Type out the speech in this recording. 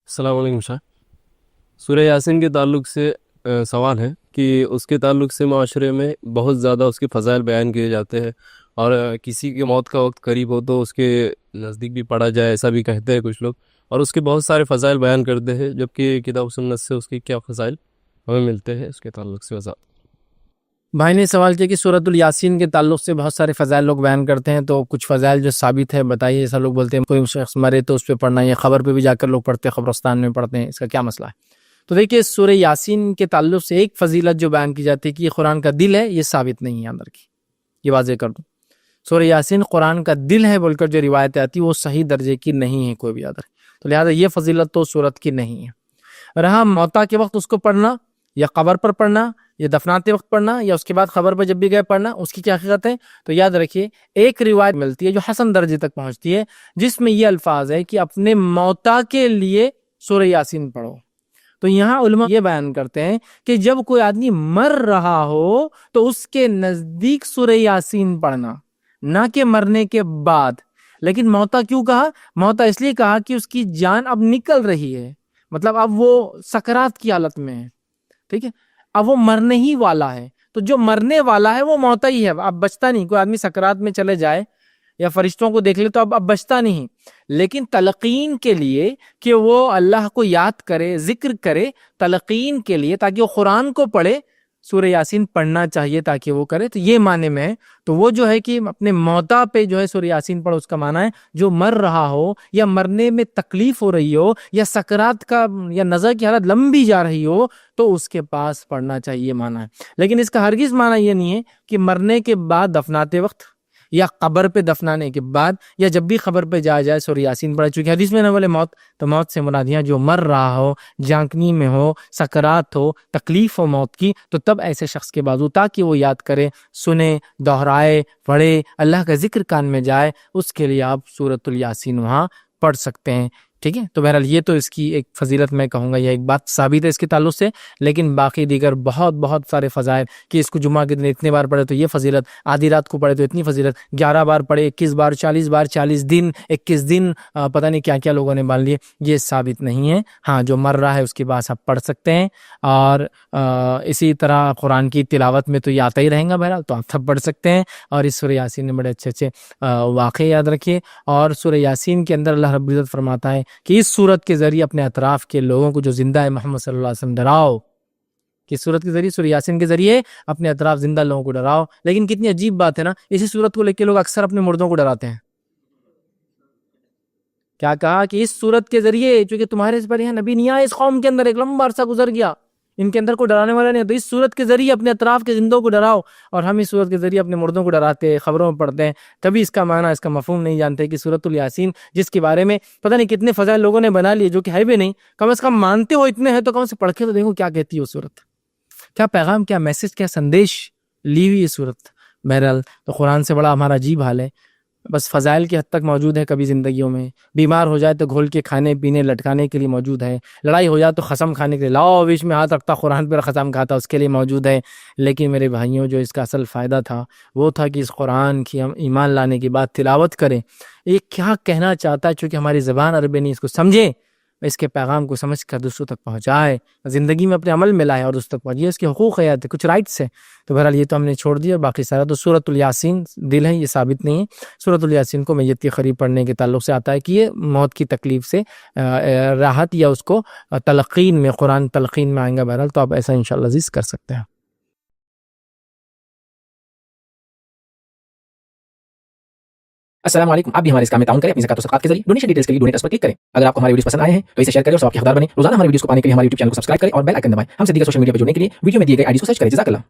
السلام علیکم شاہ. سورہ یاسین کے تعلق سے سوال ہے کہ اس کے تعلق سے معاشرے میں بہت زیادہ اس کے فضائل بیان کیے جاتے ہیں، اور کسی کی موت کا وقت قریب ہو تو اس کے نزدیک بھی پڑھا جائے، ایسا بھی کہتے ہیں کچھ لوگ، اور اس کے بہت سارے فضائل بیان کرتے ہیں، جبکہ کتاب و سنت سے اس کے کیا فضائل ہمیں ملتے ہیں اس کے تعلق سے وضاحت. بھائی نے سوال کیا کہ سورۃ الیاسین کے تعلق سے بہت سارے فضائل لوگ بیان کرتے ہیں، تو کچھ فضائل جو ثابت ہے بتائیے. ایسا لوگ بولتے ہیں کوئی شخص مرے تو اس پہ پڑھنا، یا خبر پہ بھی جا کر لوگ پڑھتے ہیں، قبرستان میں پڑھتے ہیں، اس کا کیا مسئلہ ہے؟ تو دیکھیے، سورہ یاسین کے تعلق سے ایک فضیلت جو بیان کی جاتی ہے کہ یہ قرآن کا دل ہے، یہ ثابت نہیں ہے اندر کی. یہ واضح کر دوں، سورہ یاسین قرآن کا دل ہے بول کر جو روایت آتی ہے وہ صحیح درجے کی نہیں ہے کوئی بھی ادھر، تو لہٰذا یہ فضیلت تو سورت کی نہیں ہے. رہا موتا کے وقت اس کو پڑھنا، یا قبر پر پڑھنا، یا دفناتے وقت پڑھنا، یا اس کے بعد خبر پر جب بھی گئے پڑھنا، اس کی کیا حقیقت ہے؟ تو یاد رکھیے، ایک روایت ملتی ہے جو حسن درجے تک پہنچتی ہے، جس میں یہ الفاظ ہے کہ اپنے موتا کے لیے سورہ یاسین پڑھو. تو یہاں علماء یہ بیان کرتے ہیں کہ جب کوئی آدمی مر رہا ہو تو اس کے نزدیک سورہ یاسین پڑھنا، نہ کہ مرنے کے بعد. لیکن موتا کیوں کہا؟ موتا اس لیے کہا کہ اس کی جان اب نکل رہی ہے، مطلب اب وہ سکرات کی حالت میں ہے، ٹھیک ہے، اب وہ مرنے ہی والا ہے. تو جو مرنے والا ہے وہ موتا ہی ہے، اب بچتا نہیں. کوئی آدمی سکرات میں چلے جائے یا فرشتوں کو دیکھ لے تو اب بچتا نہیں. لیکن تلقین کے لیے کہ وہ اللہ کو یاد کرے، ذکر کرے، تلقین کے لیے تاکہ وہ قرآن کو پڑھے، سورہ یاسین پڑھنا چاہیے تاکہ وہ کرے. تو یہ معنی میں ہے. تو وہ جو ہے کہ اپنے موتا پہ جو ہے سورہ یاسین پڑھو، اس کا معنی ہے جو مر رہا ہو یا مرنے میں تکلیف ہو رہی ہو یا سکرات کا یا نظر کی حالت لمبی جا رہی ہو تو اس کے پاس پڑھنا چاہیے معنی ہے. لیکن اس کا ہرگز معنی یہ نہیں ہے کہ مرنے کے بعد دفناتے وقت یا قبر پہ دفنانے کے بعد یا جب بھی قبر پہ جائے سورہ یاسین پڑھے. چونکہ حدیث میں نہ بولے موت، تو موت سے مراد یہاں جو مر رہا ہو، جانکنی میں ہو، سکرات ہو، تکلیف ہو موت کی، تو تب ایسے شخص کے بازو تاکہ وہ یاد کرے، سنے، دہرائے، پڑھے، اللہ کا ذکر کان میں جائے، اس کے لیے آپ سورۃ الیاسین وہاں پڑھ سکتے ہیں. ٹھیک ہے، تو بہرحال یہ تو اس کی ایک فضیلت میں کہوں گا، یہ ایک بات ثابت ہے اس کے تعلق سے. لیکن باقی دیگر بہت سارے فضائل کہ اس کو جمعہ کے دن اتنے بار پڑھے تو یہ فضیلت، آدھی رات کو پڑھے تو اتنی فضیلت، 11 بار پڑھے، 21 بار، 40 بار، 40 دن، 21 دن، پتہ نہیں کیا کیا لوگوں نے مان لیے، یہ ثابت نہیں ہے. ہاں، جو مر رہا ہے اس کے بعد آپ پڑھ سکتے ہیں. اور اسی طرح قرآن کی تلاوت میں تو یہ آتا ہی رہیں گا بہرحال، تو آپ سب پڑھ سکتے ہیں. اور اس سورہ یاسین میں بڑے اچھے واقعے یاد رکھیے. اور سورہ یاسین کے اندر اللہ رب العزت فرماتا ہے کہ اس سورت کے ذریعے اپنے اطراف کے لوگوں کو جو زندہ ہے محمد صلی اللہ علیہ وسلم ڈراؤ. کہ سورت کے ذریعے، سورہ یاسین کے ذریعے اپنے اطراف زندہ لوگوں کو ڈراؤ. لیکن کتنی عجیب بات ہے نا، اسی سورت کو لے کے لوگ اکثر اپنے مردوں کو ڈراتے ہیں. کیا کہا کہ اس سورت کے ذریعے، چونکہ تمہارے سے پہلے یہاں نبی نہیں آئے، اس قوم کے اندر ایک لمبا عرصہ گزر گیا، ان کے اندر کوئی ڈرانے والا نہیں، تو اس صورت کے ذریعے اپنے اطراف کے زندوں کو ڈراؤ. اور ہم اس صورت کے ذریعے اپنے مردوں کو ڈراتے ہیں، خبروں میں پڑھتے ہیں، کبھی اس کا معنی، اس کا مفہوم نہیں جانتے کہ سورۃ الیاسین جس کے بارے میں پتہ نہیں کتنے فضائل لوگوں نے بنا لیے جو کہ ہے بھی نہیں، کم از کم مانتے ہو اتنے ہیں تو کم سے پڑھ کے تو دیکھو کیا کہتی ہے وہ صورت، کیا پیغام، کیا میسج، کیا سندیش لی ہوئی یہ صورت. بہرحال تو قرآن سے بڑا ہمارا عجیب حال ہے، بس فضائل کی حد تک موجود ہے. کبھی زندگیوں میں بیمار ہو جائے تو گھول کے کھانے پینے لٹکانے کے لیے موجود ہے، لڑائی ہو جائے تو قسم کھانے کے لیے لاؤ بیچ میں ہاتھ رکھتا قرآن پر قسم کھاتا، اس کے لیے موجود ہے. لیکن میرے بھائیوں، جو اس کا اصل فائدہ تھا وہ تھا کہ اس قرآن کی ہم ایمان لانے کے بعد تلاوت کریں. یہ کیا کہنا چاہتا ہے، چونکہ ہماری زبان عربی نہیں، اس کو سمجھیں، اس کے پیغام کو سمجھ کر دوسروں تک پہنچائے، زندگی میں اپنے عمل میں لائے اور دوسروں تک پہنچائے. اس کے حقوق ہے، کچھ رائٹس ہیں. تو بہرحال یہ تو ہم نے چھوڑ دیا، اور باقی سارا تو سورۃ الیاسین دل ہے، یہ ثابت نہیں ہے. سورۃ الیاسین کو میت کی قریب پڑھنے کے تعلق سے آتا ہے کہ یہ موت کی تکلیف سے راحت، یا اس کو تلقین میں، قرآن تلقین میں آئیں گا. بہرحال تو آپ ایسا انشاءاللہ عزیز کر سکتے ہیں. السلام علیکم. آپ بھی ہمارے اس کام میں تعاون کریں اپنی زکات و صدقات کے ذریعے. ڈونیشن ڈیٹیلز کے لیے ڈونیٹ پر کلک کریں. اگر آپ کو ہمارے ویڈیوز پسند آئے ہیں تو اسے شیئر کریں اور سب کے حقدار بنیں. روزانہ ہمارے ویڈیوز کو پانے کے لیے ہمارے یوٹیوب چینل کو سبسکرائب کریں اور بیل آئکن دبائیں. ہم سے دیگر سوشل میڈیا پر جڑنے کے لیے ویڈیو میں دیے گئے آئی ڈی کو سرچ کریں. جزاک اللہ.